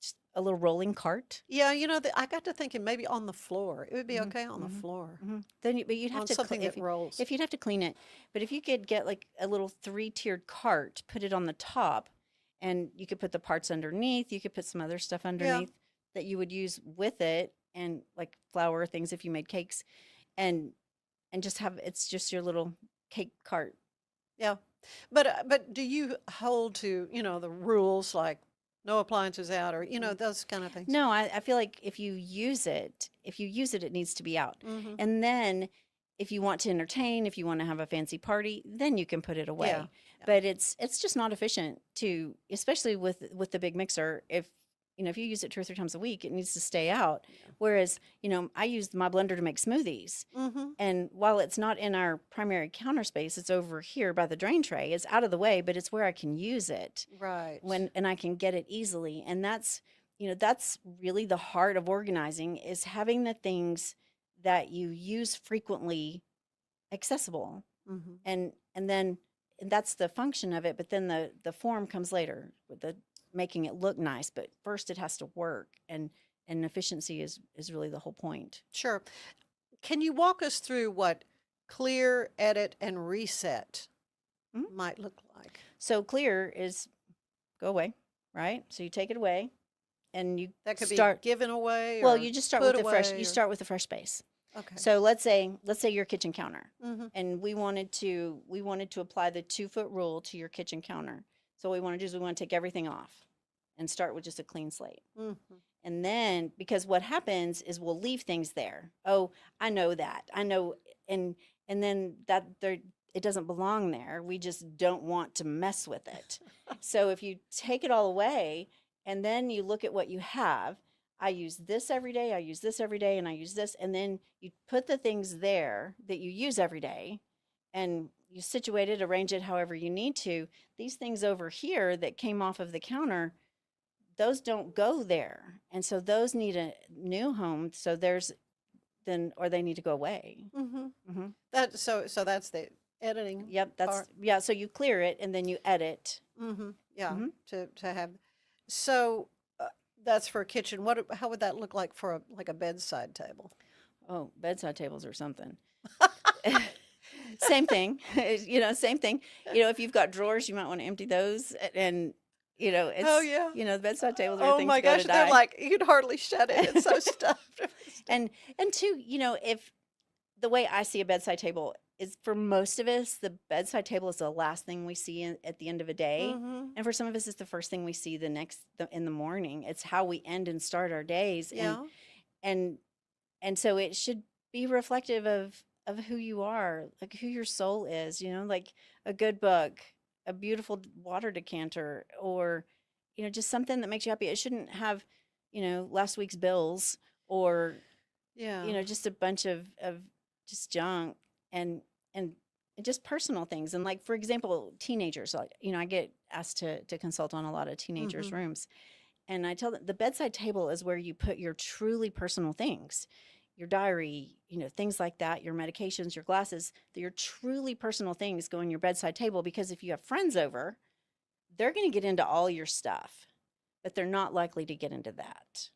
just a little rolling cart. Yeah, I got to thinking maybe on the floor. It would be okay on the floor. Then, but you'd have to something that rolls. If you'd have to clean it, but if you could get like a little 3-tiered cart, put it on the top, and you could put the parts underneath. You could put some other stuff underneath that you would use with it, and like flour things if you made cakes, and just it's just your little cake cart. Yeah, but do you hold to the rules like No appliances out, or those kind of things. No, I feel like if you use it, it needs to be out. Mhm. And then if you want to entertain, if you want to have a fancy party, then you can put it away. Yeah. But it's just not efficient to, especially with the big mixer. If you use it 2 or 3 times a week, it needs to stay out. Whereas, I use my blender to make smoothies. Mhm. And while it's not in our primary counter space, it's over here by the drain tray. It's out of the way, but it's where I can use it. Right. And I can get it easily. And that's really the heart of organizing, is having the things that you use frequently accessible. Mhm. And that's the function of it. But then the form comes later with the making it look nice. But first it has to work, and efficiency is really the whole point. Sure. Can you walk us through what clear, edit, and reset might look like? So clear is go away, right? So you take it away, and you That could start be given away. Well, or you just start put with the fresh. away, You or- start with the fresh space. Okay. So let's say your kitchen counter, Mhm. and we wanted to apply the 2-foot rule to your kitchen counter. So what we want to do is we want to take everything off and start with just a clean slate. Mhm. And then, because what happens is we'll leave things there. Oh, I know that. I know, and then it doesn't belong there. We just don't want to mess with it. So if you take it all away, and then you look at what you have, I use this every day, I use this every day, and I use this, and then you put the things there that you use every day, and you situate it, arrange it however you need to. These things over here that came off of the counter, those don't go there. And so those need a new home. So or they need to go away. Mhm. Mm-hmm. So that's the editing. Yep. part. So you clear it and then you edit. Mhm. Yeah. Mhm. To have. So that's for a kitchen. How would that look like for a bedside table? Oh, bedside tables or something. Same thing. Same thing. If you've got drawers, you might want to empty those. And, it's, Oh, yeah. The bedside tables are Oh things my go gosh, to they're die. like you'd hardly shut it. It's so stuffed. And two, if the way I see a bedside table is, for most of us, the bedside table is the last thing we see at the end of a day. Mhm. And for some of us, it's the first thing we see in the morning. It's how we end and start our days. Yeah. And so it should be reflective of who you are, like who your soul is, like a good book, a beautiful water decanter, or, just something that makes you happy. It shouldn't have, last week's bills, or, Yeah. just a bunch of just junk and just personal things. And like, for example, teenagers, like, I get asked to consult on a lot of teenagers' Mhm. rooms. And I tell them the bedside table is where you put your truly personal things, your diary, things like that, your medications, your glasses, your truly personal things go on your bedside table. Because if you have friends over, they're going to get into all your stuff, but they're not likely to get into that.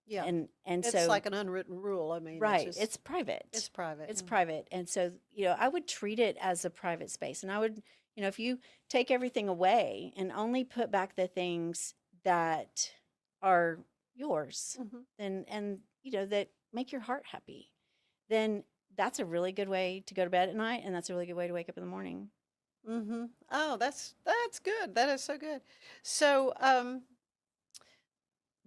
Yeah. And It's so, like an unwritten rule. I mean, right, It's, it's private. it's private. It's yeah. private. And so, I would treat it as a private space. And I would, if you take everything away and only put back the things that are yours, Mhm. then, that make your heart happy, then that's a really good way to go to bed at night. And that's a really good way to wake up in the morning. Mm-hmm. Oh, that's good. That is so good. So,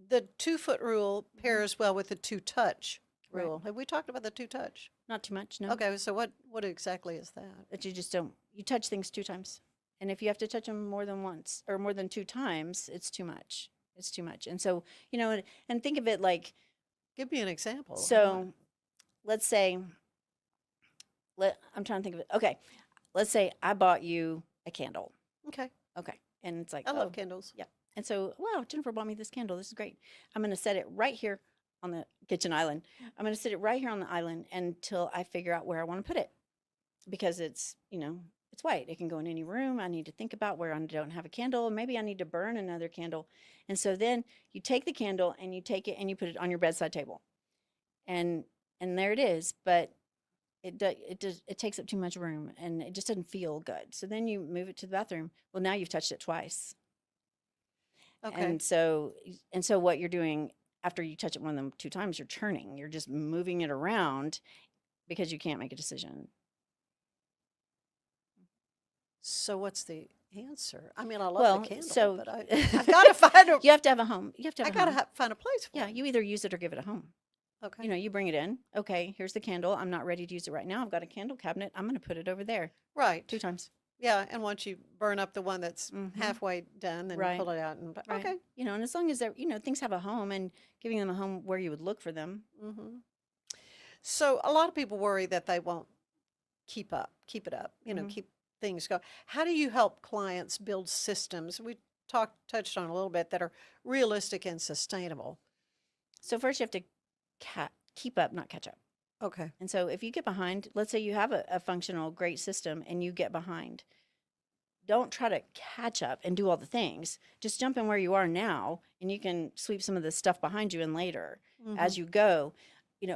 the 2-foot rule pairs well with the 2-touch Right. rule. Have we talked about the 2-touch? Not too much, no. Okay, so what exactly is that? That you just don't, you touch things 2 times. And if you have to touch them more than once or more than 2 times, it's too much. It's too much. And so, and think of it like, Give me an example. so let's say, I'm trying to think of it. Okay. Let's say I bought you a candle. Okay. Okay. And it's like, I love oh, candles. yeah. And so, wow, Jennifer bought me this candle. This is great. I'm going to set it right here on the kitchen island. I'm going to sit it right here on the island until I figure out where I want to put it, because it's, it's white. It can go in any room. I need to think about where I don't have a candle. Maybe I need to burn another candle. And so then you take the candle and you take it and you put it on your bedside table, and there it is. But it takes up too much room and it just doesn't feel good. So then you move it to the bathroom. Well, now you've touched it twice. Okay. And so what you're doing after you touch it more than 2 times, you're churning. You're just moving it around because you can't make a decision. So what's the answer. I mean, I love Well, the candle, so but I've got to find a. you have to have a home. You have to have I a got home. to find a place for Yeah, it. you either use it or give it a home. Okay. You know, you bring it in. Okay, here's the candle. I'm not ready to use it right now. I've got a candle cabinet. I'm going to put it over there. Right. 2 times. Yeah, and once you burn up the one that's Mhm. halfway done, then Right. pull it out and Right. okay. You know, and as long as they're, things have a home and giving them a home where you would look for them. Hmm. So a lot of people worry that they won't keep it up, Mhm. keep things going. How do you help clients build systems? We touched on a little bit that are realistic and sustainable. So first you have to keep up, not catch up. Okay. And so if you get behind, let's say you have a functional, great system and you get behind, don't try to catch up and do all the things. Just jump in where you are now and you can sweep some of the stuff behind you in later as you go,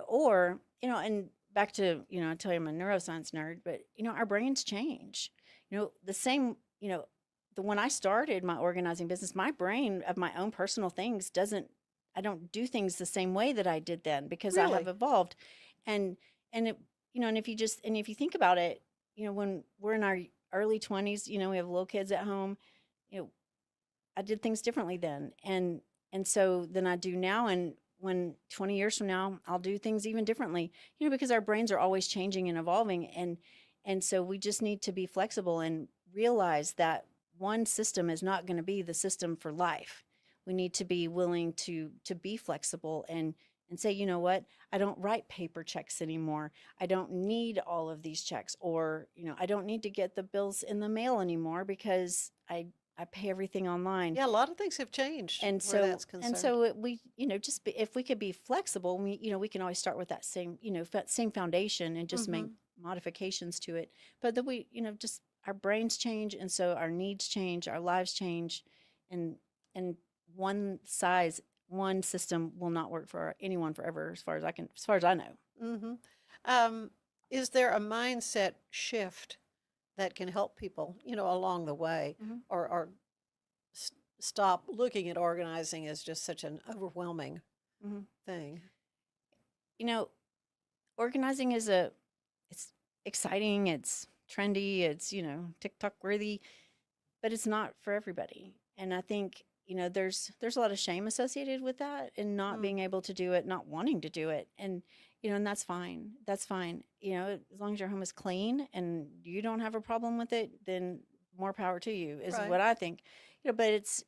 or, and back to, I tell you I'm a neuroscience nerd, but, our brains change. The same, when I started my organizing business, my brain of my own personal things I don't do things the same way that I did then because I have Really? evolved. And it, and if you think about it, when we're in our early 20s, we have little kids at home, I did things differently then. And so than I do now. And when 20 years from now, I'll do things even differently, because our brains are always changing and evolving. And so we just need to be flexible and realize that one system is not going to be the system for life. We need to be willing to be flexible and say, you know what, I don't write paper checks anymore. I don't need all of these checks, or, I don't need to get the bills in the mail anymore because I pay everything online. Yeah, a lot of things have changed And where so, that's concerned. if we could be flexible, we can always start with that same, same foundation and just make modifications to it. But that we, just our brains change. And so our needs change, our lives change, and one system will not work for anyone forever, as far as I know. Mm-hmm. Is there a mindset shift that can help people, along the way, or stop looking at organizing as just such an overwhelming thing? Organizing it's exciting, it's trendy, it's, TikTok worthy, but it's not for everybody. And I think, there's a lot of shame associated with that and not being able to do it, not wanting to do it. And, and that's fine. That's fine. As long as your home is clean and you don't have a problem with it, then more power to you is Right. what I think. But it's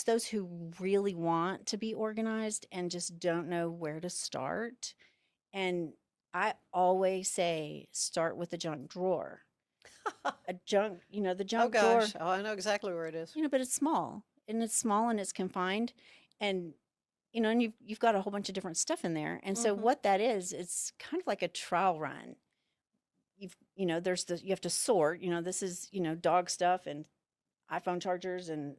those who really want to be organized and just don't know where to start. And I always say, start with the junk drawer. The junk Oh drawer. gosh, oh, I know exactly where it is. But it's small and it's confined, and and you've got a whole bunch of different stuff in there. And so what that is, it's kind of like a trial run. You have to sort, this is, dog stuff and iPhone chargers and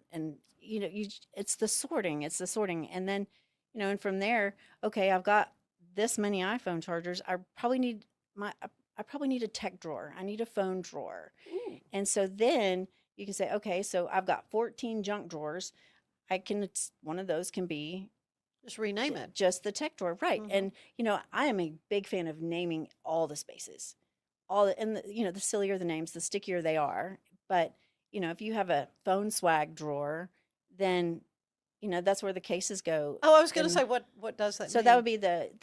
it's the sorting. And then, and from there, okay, I've got this many iPhone chargers. I probably need a tech drawer. I need a phone drawer. Ooh. And so then you can say, okay, so I've got 14 junk drawers. One of those can be Just rename it. just the tech drawer. Right. And, I am a big fan of naming all the spaces. The sillier the names, the stickier they are. But, if you have a phone swag drawer, then, that's where the cases go. Oh, I was going to say, what does that So mean? that would be that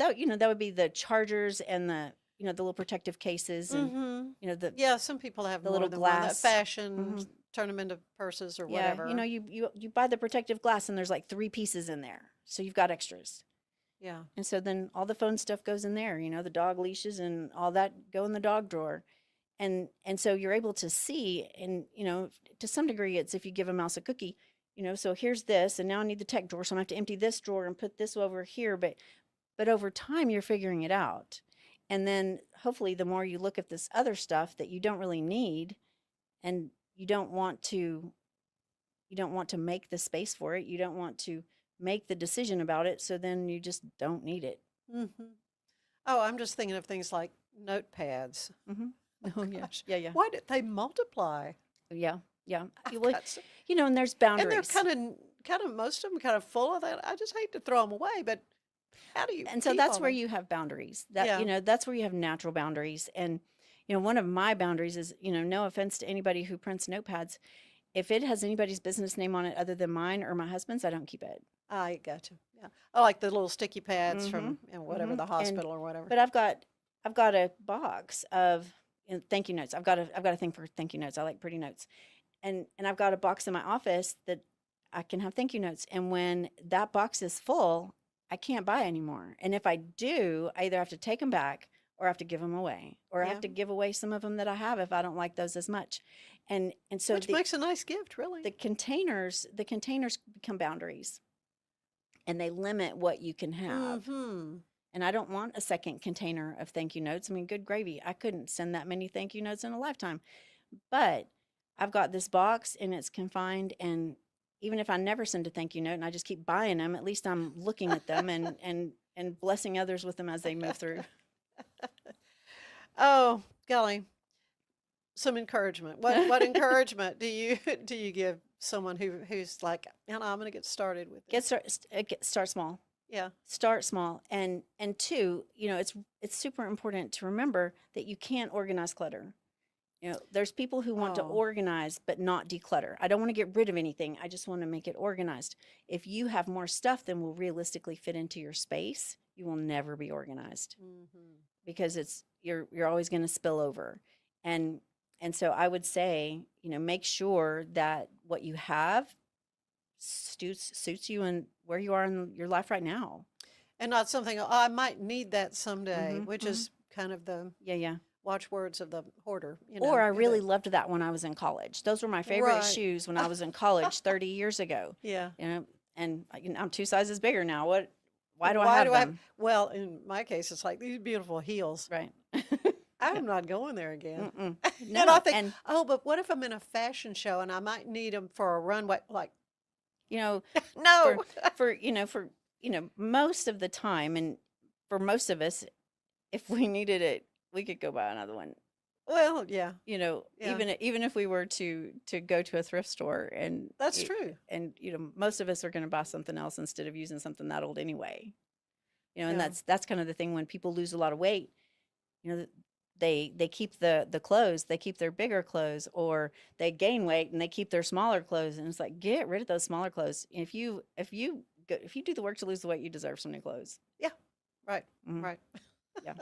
would be the chargers and the the little protective cases and Yeah, some people have the more little than one. That glass. fashion, turn them into purses or whatever. Yeah, you buy the protective glass and there's like 3 pieces in there, so you've got extras. Yeah. And so then all the phone stuff goes in there. The dog leashes and all that go in the dog drawer, and so you're able to see, and to some degree, it's if you give a mouse a cookie. So here's this, and now I need the tech drawer, so I'm gonna have to empty this drawer and put this over here. But over time, you're figuring it out. And then hopefully the more you look at this other stuff that you don't really need and you don't want to make the space for it. You don't want to make the decision about it. So then you just don't need it. Oh, I'm just thinking of things like notepads. Oh, yeah. Gosh. Yeah. Why did they multiply? Yeah. I've Well, got some- and there's boundaries. and they're kind of most of them kind of full of that. I just hate to throw them away, but how do you? And so keep that's all where them? you have boundaries. That Yeah. that's where you have natural boundaries. And one of my boundaries is, no offense to anybody who prints notepads. If it has anybody's business name on it other than mine or my husband's, I don't keep it. I got you. Yeah. I like the little sticky pads from whatever, the hospital or whatever. But I've got a box of thank you notes. I've got a thing for thank you notes. I like pretty notes. And I've got a box in my office that I can have thank you notes. And when that box is full, I can't buy anymore. And if I do, I either have to take them back or I have to give them away, or I have to give away some of them that I have if I don't like those as much. And so which makes a nice gift, really. The containers become boundaries, and they limit what you can have. And I don't want a second container of thank you notes. I mean, good gravy. I couldn't send that many thank you notes in a lifetime. But I've got this box and it's confined, and even if I never send a thank you note and I just keep buying them, at least I'm looking at them and blessing others with them as they move through. Oh, golly. Some encouragement. What encouragement do you give someone who's like, I'm going to get started with it? Start small. Yeah. Start small. And two, it's super important to remember that you can't organize clutter. There's people who want to organize but not declutter. I don't want to get rid of anything. I just want to make it organized. If you have more stuff than will realistically fit into your space, you will never be organized because you're always going to spill over. And so I would say, make sure that what you have suits you and where you are in your life right now. And not something, I might need that someday, which is kind of the watchwords of the hoarder. Or I really loved that when I was in college. Those were my favorite shoes when I was in college 30 years ago. Yeah. And I'm 2 sizes bigger now. Why do I have them? Well, in my case, it's like these beautiful heels. Right. I'm not going there again. No, and I think, but what if I'm in a fashion show and I might need them for a runway? Like, no, for most of the time, and for most of us, if we needed it, we could go buy another one. Well, yeah. Even if we were to go to a thrift store, and that's true. And most of us are going to buy something else instead of using something that old anyway. And that's kind of the thing when people lose a lot of weight. They keep the clothes, they keep their bigger clothes, or they gain weight and they keep their smaller clothes. And it's like, get rid of those smaller clothes. If you do the work to lose the weight, you deserve some new clothes. Yeah. Right. Mm-hmm. Right. Yeah.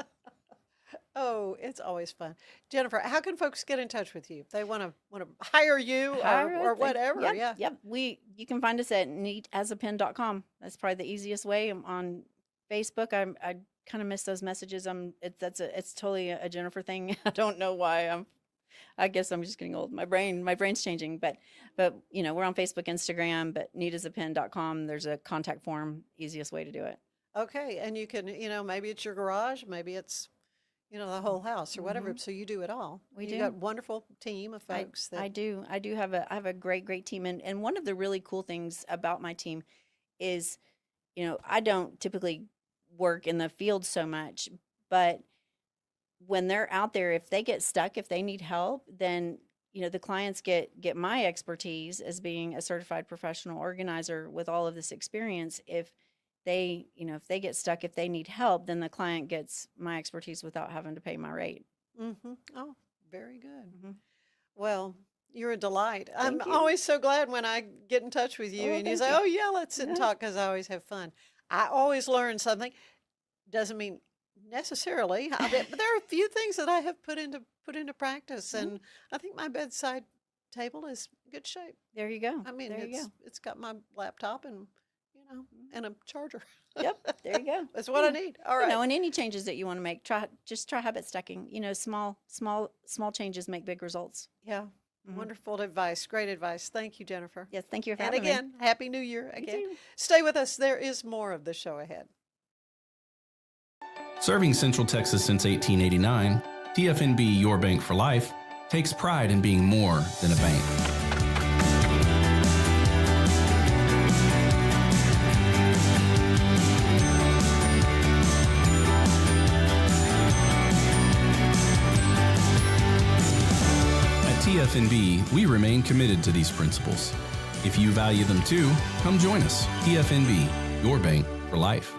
Oh, it's always fun. Jennifer, how can folks get in touch with you? If they want to hire you or whatever. Yep. You can find us at neatasapen.com. That's probably the easiest way. On Facebook, I kind of miss those messages. It's totally a Jennifer thing. I don't know why. I guess I'm just getting old. My brain's changing. But we're on Facebook, Instagram, but neatasapen.com. There's a contact form, easiest way to do it. Okay, and you can, maybe it's your garage, maybe it's, the whole house or whatever. So you do it all. You got a wonderful team of folks. I do have a great team. And one of the really cool things about my team is, I don't typically work in the field so much, but when they're out there, if they get stuck, if they need help, then, the clients get my expertise as being a certified professional organizer with all of this experience. If they get stuck, if they need help, then the client gets my expertise without having to pay my rate. Oh, very good. Well, you're a delight. Thank I'm you. always so glad when I get in touch with you and you say, let's sit and talk, because I always have fun. I always learn something. Doesn't mean necessarily, but there are a few things that I have put into practice, and I think my bedside table is in good shape. There you go. I mean, it's got my laptop and and a charger. Yep, there you go. That's what I need. All right. And any changes that you want to make, try habit stacking. Small changes make big results. Yeah. Wonderful advice. Great advice. Thank you, Jennifer. Yes, thank you for having me. And again, Happy New Year again. You too. Stay with us. There is more of the show ahead. Serving Central Texas since 1889, TFNB Your Bank for Life takes pride in being more than a bank. TFNB, we remain committed to these principles. If you value them too, come join us. TFNB, your bank for life.